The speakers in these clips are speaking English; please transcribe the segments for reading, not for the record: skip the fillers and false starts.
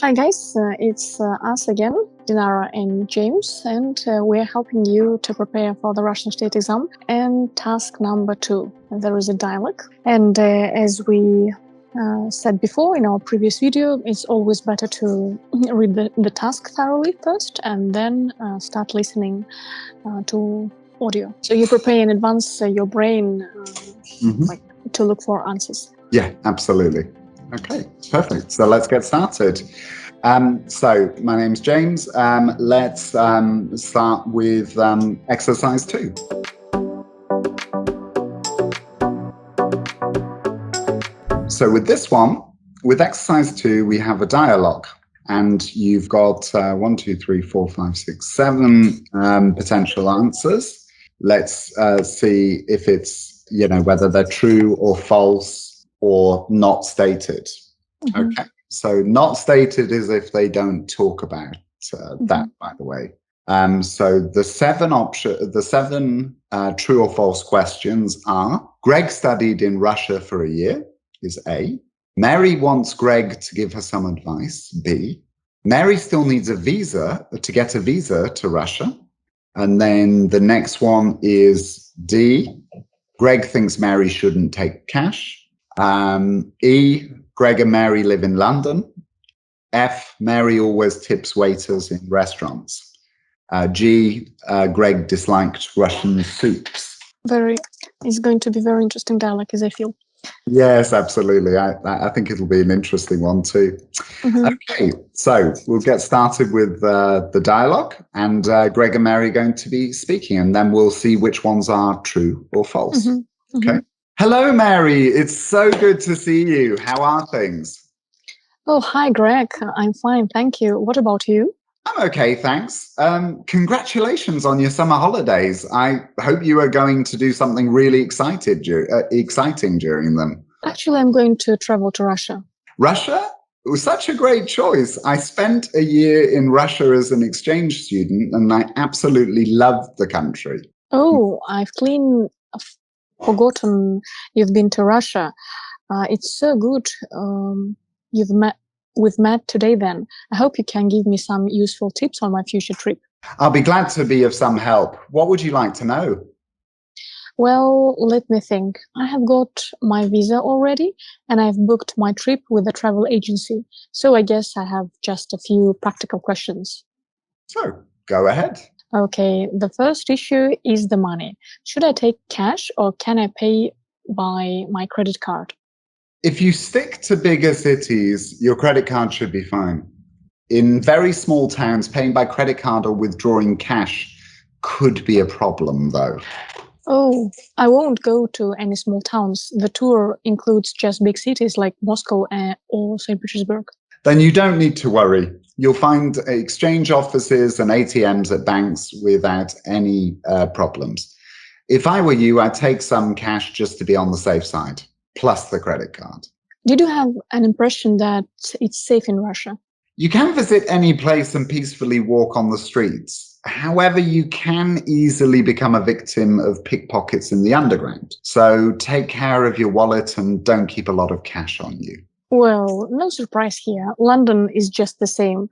Hi guys, it's us again, Dinara and James, and we're helping you to prepare for the Russian state exam. And task number 2, there is a dialogue. And as we said before in our previous video, it's always better to read the task thoroughly first and then start listening to audio. So you prepare in advance your brain to look for answers. Yeah, absolutely. Okay, perfect. So let's get started. So my name's James. Let's start with exercise 2. So with this one, with exercise 2, we have a dialogue, and you've got 1, 2, 3, 4, 5, 6, 7 potential answers. Let's see if it's, whether they're true or false or not stated. Okay, so not stated is if they don't talk about that, by the way. So the 7 true or false questions are: Greg studied in Russia for a year, is A. Mary wants Greg to give her some advice, B. Mary still needs a visa to get a visa to Russia. And then the next one is D. Greg thinks Mary shouldn't take cash. E. Greg and Mary live in London. F. Mary always tips waiters in restaurants. G. Greg disliked Russian soups. It's going to be very interesting dialogue, as I feel. Yes, absolutely. I think it'll be an interesting one too. Okay, so we'll get started with the dialogue, and Greg and Mary are going to be speaking, and then we'll see which ones are true or false. Okay. Hello, Mary. It's so good to see you. How are things? Oh, hi, Greg. I'm fine, thank you. What about you? I'm okay, thanks. Congratulations on your summer holidays. I hope you are going to do something really exciting during them. Actually, I'm going to travel to Russia. Russia? It was such a great choice. I spent a year in Russia as an exchange student, and I absolutely loved the country. Oh, I've clean forgotten you've been to Russia. It's so good we've met today then. I hope you can give me some useful tips on my future trip. I'll be glad to be of some help. What would you like to know? Well, let me think. I have got my visa already, and I've booked my trip with a travel agency. So I guess I have just a few practical questions. So, go ahead. Okay, the first issue is the money. Should I take cash or can I pay by my credit card? If you stick to bigger cities, your credit card should be fine. In very small towns, paying by credit card or withdrawing cash could be a problem, though. Oh, I won't go to any small towns. The tour includes just big cities like Moscow or St. Petersburg. Then you don't need to worry. You'll find exchange offices and ATMs at banks without any problems. If I were you, I'd take some cash just to be on the safe side, plus the credit card. Did you have an impression that it's safe in Russia? You can visit any place and peacefully walk on the streets. However, you can easily become a victim of pickpockets in the underground. So take care of your wallet and don't keep a lot of cash on you. Well, no surprise here. London is just the same.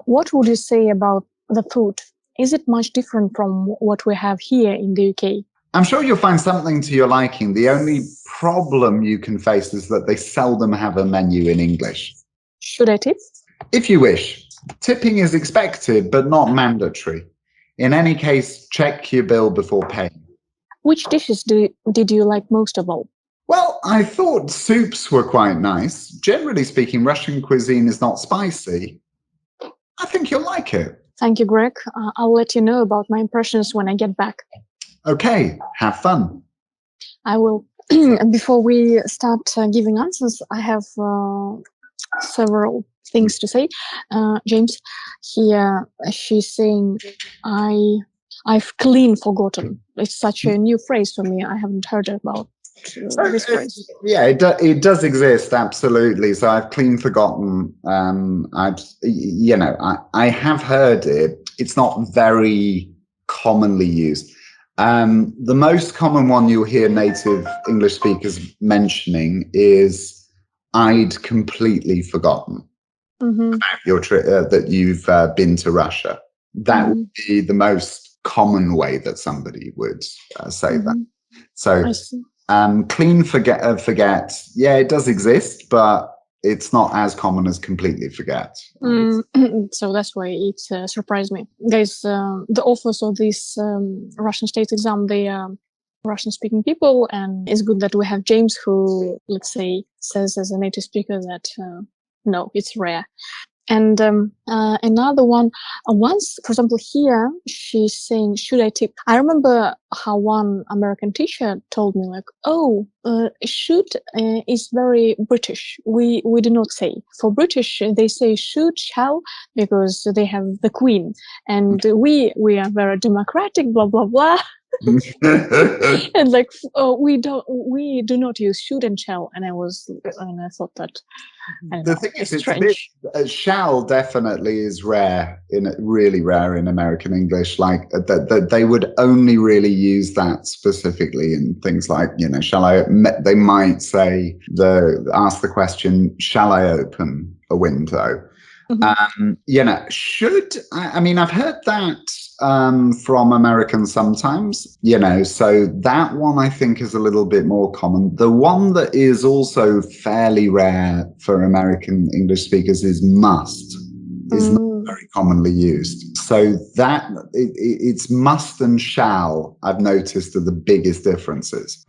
What would you say about the food? Is it much different from what we have here in the UK? I'm sure you'll find something to your liking. The only problem you can face is that they seldom have a menu in English. Should I tip? If you wish. Tipping is expected, but not mandatory. In any case, check your bill before paying. Which dishes did you like most of all? Well, I thought soups were quite nice. Generally speaking, Russian cuisine is not spicy. I think you'll like it. Thank you, Greg. I'll let you know about my impressions when I get back. Okay, have fun. I will. Before we start giving answers, I have several things to say. James, here she's saying, I've clean forgotten. It's such a new phrase for me. I haven't heard about this phrase. Yeah, it does exist, absolutely. So I've clean forgotten. I have heard it. It's not very commonly used. The most common one you'll hear native English speakers mentioning is I'd completely forgotten. about your trip, that you've been to Russia. That would be the most common way that somebody would say that. So clean forget, yeah, it does exist, but it's not as common as completely forget. So that's why it surprised me. Guys, the authors of this Russian state exam, they are Russian-speaking people, and it's good that we have James who, let's say, says as a native speaker that no, it's rare. And another one, once, for example, here, she's saying, should I tip? I remember how one American teacher told me, like, oh, should is very British. We do not say. For British, they say should, shall, because they have the Queen. And we are very democratic, blah, blah, blah. And like, we do not use should and shall. And I thought that, the thing is, it's strange. Shall definitely is rare, really rare in American English. Like that they would only really use that specifically in things like, shall I? They might say ask the question, shall I open a window? Should, I mean, I've heard that from Americans sometimes, so that one I think is a little bit more common. The one that is also fairly rare for American English speakers is must. Is not very commonly used. So that it's must and shall, I've noticed, are the biggest differences.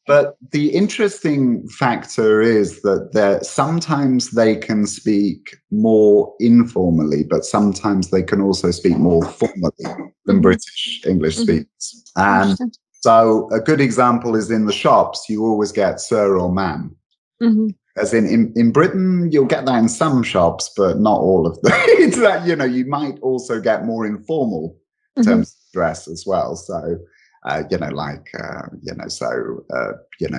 But the interesting factor is that sometimes they can speak more informally, but sometimes they can also speak more formally than British English speakers. So a good example is in the shops, you always get sir or ma'am. As in Britain, you'll get that in some shops, but not all of them. It's that, you might also get more informal terms of dress as well. So,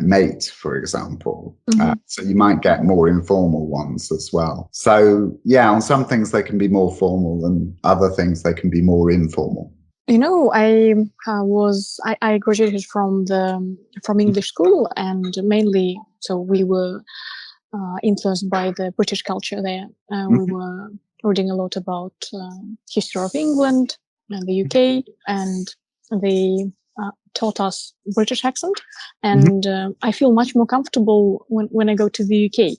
mate, for example. So you might get more informal ones as well. So, yeah, on some things they can be more formal, and other things they can be more informal. I graduated from English school, and mainly, so we were influenced by the British culture there. We were reading a lot about history of England and the UK, and they taught us British accent. And I feel much more comfortable when I go to the UK.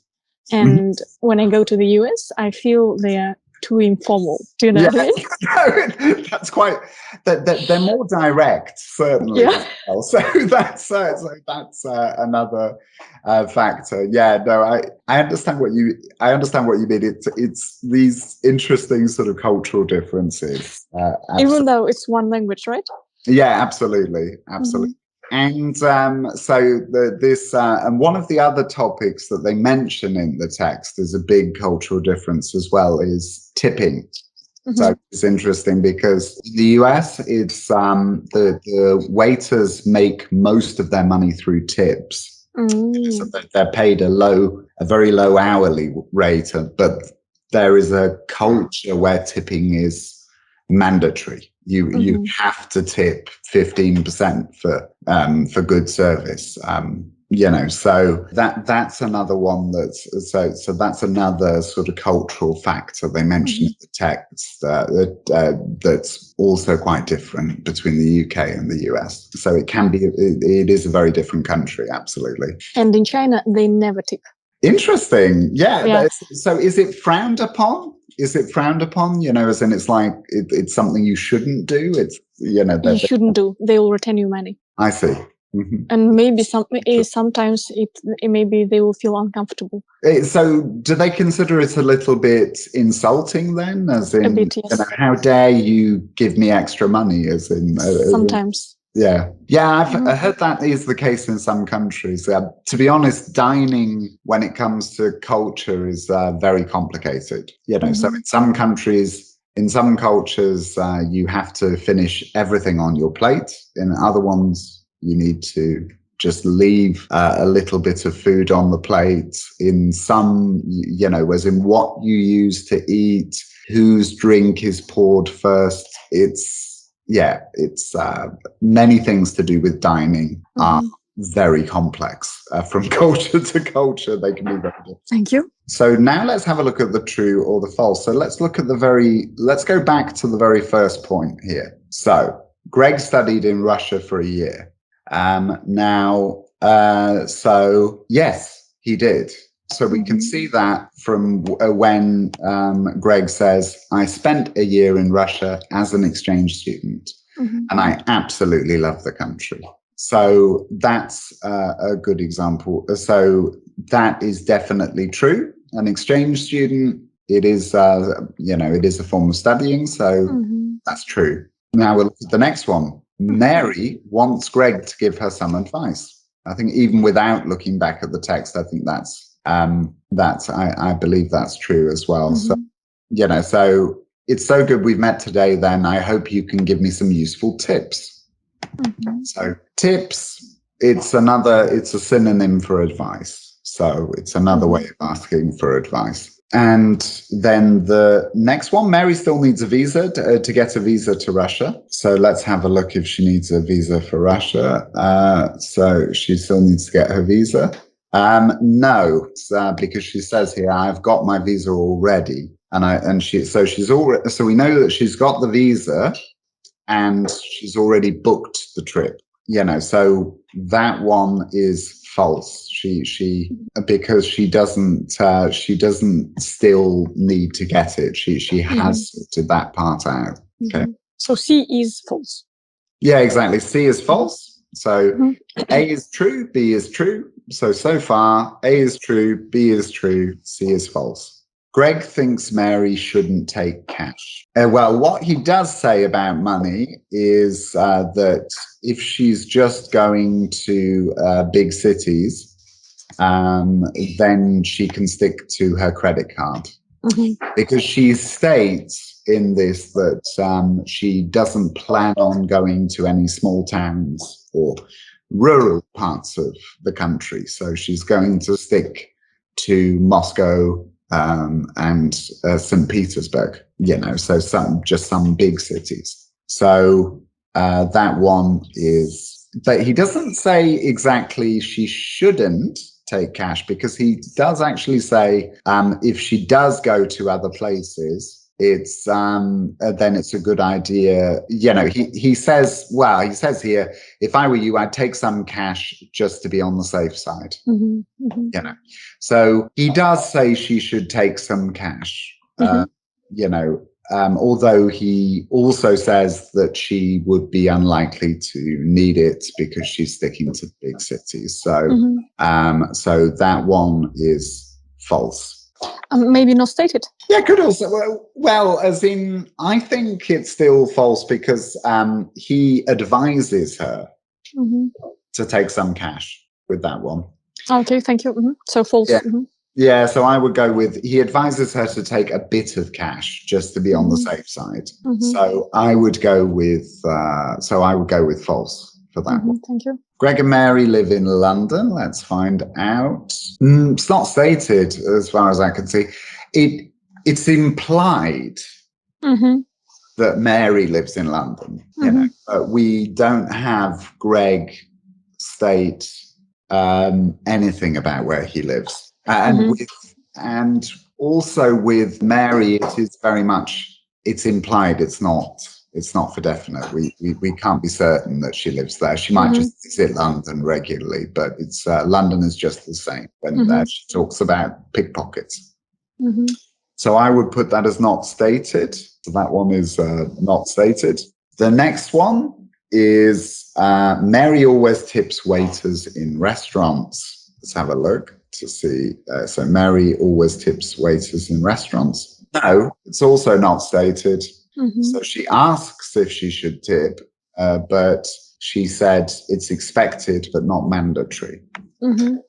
And when I go to the US, I feel they are too informal. Do you know what I mean? That's quite. They're more direct, certainly. Yeah. Well. So that's another factor. Yeah. No, I understand what you mean. It's these interesting sort of cultural differences. Even though it's one language, right? Yeah, absolutely. And so and one of the other topics that they mention in the text is a big cultural difference as well is tipping. So it's interesting because in the US, it's the waiters make most of their money through tips. So they're paid a very low hourly rate, but there is a culture where tipping is mandatory. You have to tip 15% for good service. So that's another one so that's another sort of cultural factor they mention in the text that's also quite different between the UK and the US. So it is a very different country, absolutely. And in China, they never tip. Interesting. Yeah. So is it frowned upon? As in it's like it's something you shouldn't do. It's you shouldn't do. They will return you money. I see. And maybe sometimes maybe they will feel uncomfortable. So do they consider it a little bit insulting then? As in, a bit, yes. How dare you give me extra money? As in, sometimes. Yeah. I've heard that is the case in some countries. To be honest, dining when it comes to culture is very complicated. So in some countries, in some cultures, you have to finish everything on your plate. In other ones, you need to just leave a little bit of food on the plate. In some, as in what you use to eat, whose drink is poured first. It's many things to do with dining are very complex. From culture to culture, they can be very different. Thank you. So now let's have a look at the true or the false. So let's look at let's go back to the very first point here. So Greg studied in Russia for a year. So yes, he did. So we can see that from when Greg says, I spent a year in Russia as an exchange student, and I absolutely love the country. So that's a good example. So that is definitely true. An exchange student, it is, it is a form of studying. So that's true. Now we'll look at the next one. Mary wants Greg to give her some advice. I think even without looking back at the text, I think I believe that's true as well. So, so it's so good we've met today then. I hope you can give me some useful tips. So tips, it's a synonym for advice. So it's another way of asking for advice. And then the next one, Mary still needs a visa to get a visa to Russia. So let's have a look if she needs a visa for Russia. So she still needs to get her visa. No, because she says here, I've got my visa already. So we know that she's got the visa and she's already booked the trip, so that one is false. Because she doesn't still need to get it. She has sorted that part out. Okay. So C is false. Yeah, exactly. C is false. So A is true, B is true. So far, A is true, B is true, C is false. Greg thinks Mary shouldn't take cash. Well, what he does say about money is that if she's just going to big cities, then she can stick to her credit card. Because she states in this that she doesn't plan on going to any small towns or rural parts of the country. So she's going to stick to Moscow and St. Petersburg, so some big cities. So that one is, but he doesn't say exactly she shouldn't take cash, because he does actually say if she does go to other places, it's then it's a good idea. He says here, if I were you, I'd take some cash just to be on the safe side. So he does say she should take some cash. Although he also says that she would be unlikely to need it because she's sticking to big cities. So so that one is false. Maybe not stated. Yeah, could also. Well, as in, I think it's still false because he advises her to take some cash with that one. Okay, thank you. So false. Yeah. Yeah, so I would go with, he advises her to take a bit of cash just to be on the safe side. So I would go with false for that one. Thank you. Greg and Mary live in London. Let's find out. It's not stated as far as I can see. It's implied that Mary lives in London. But we don't have Greg state anything about where he lives. And also with Mary, it is very much, it's implied. It's not for definite. We can't be certain that she lives there. She might just visit London regularly, but it's London is just the same when she talks about pickpockets. So I would put that as not stated. So that one is not stated. The next one is Mary always tips waiters in restaurants. Let's have a look to see. So Mary always tips waiters in restaurants. No, it's also not stated. So she asks if she should tip, but she said it's expected but not mandatory.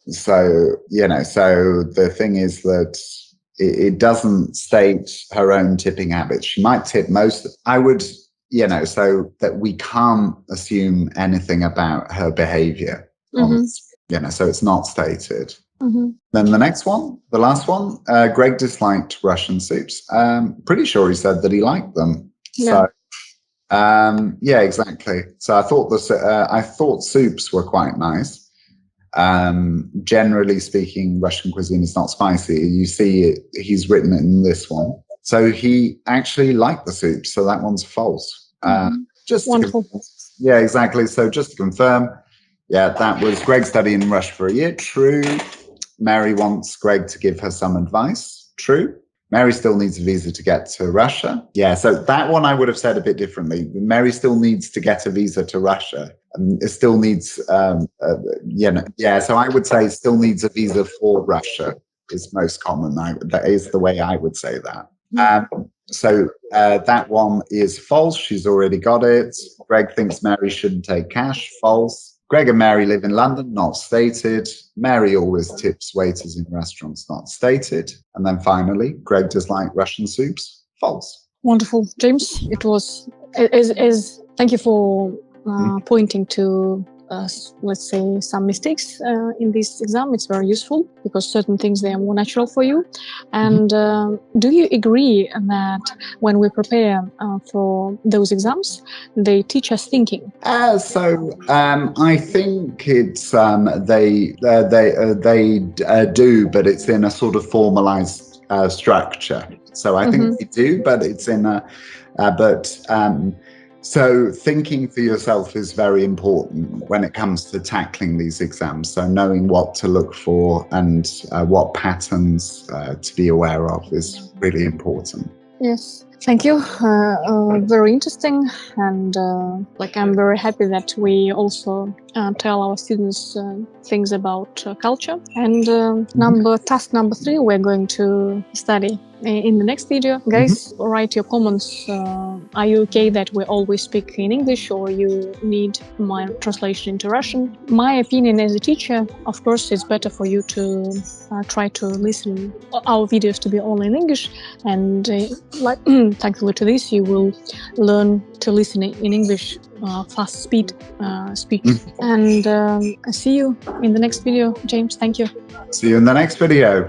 So, so the thing is that it doesn't state her own tipping habits. She might tip most. I would, so that we can't assume anything about her behavior. So it's not stated. Then the next one, the last one, Greg disliked Russian soups. Pretty sure he said that he liked them. Yeah. So, yeah, exactly. So I thought soups were quite nice. Generally speaking, Russian cuisine is not spicy. You see it, he's written it in this one. So he actually liked the soup. So that one's false. Just Wonderful. yeah, exactly. So just to confirm, yeah, that was Greg studying in Russia for a year. True. Mary wants Greg to give her some advice. True. Mary still needs a visa to get to Russia. Yeah, so that one I would have said a bit differently. Mary still needs to get a visa to Russia. It still needs, so I would say still needs a visa for Russia is most common. That is the way I would say that. So that one is false. She's already got it. Greg thinks Mary shouldn't take cash. False. Greg and Mary live in London, not stated. Mary always tips waiters in restaurants, not stated. And then finally, Greg does like Russian soups. False. Wonderful, James. It was thank you for pointing to let's say some mistakes in this exam. It's very useful because certain things, they are more natural for you. And do you agree that when we prepare for those exams, they teach us thinking? I think it's they do, but it's in a sort of formalized structure. So I think they do, but it's in a so thinking for yourself is very important when it comes to tackling these exams. So knowing what to look for and what patterns to be aware of is really important. Yes, thank you. Very interesting, and I'm very happy that we also tell our students things about culture. And task number 3, we're going to study in the next video. Guys, write your comments. Are you okay that we always speak in English, or you need my translation into Russian? My opinion as a teacher, of course, it's better for you to try to listen our videos to be all in English, and thankfully to this, you will learn to listen in English fast speed speech. And I see you in the next video. James, thank you. See you in the next video.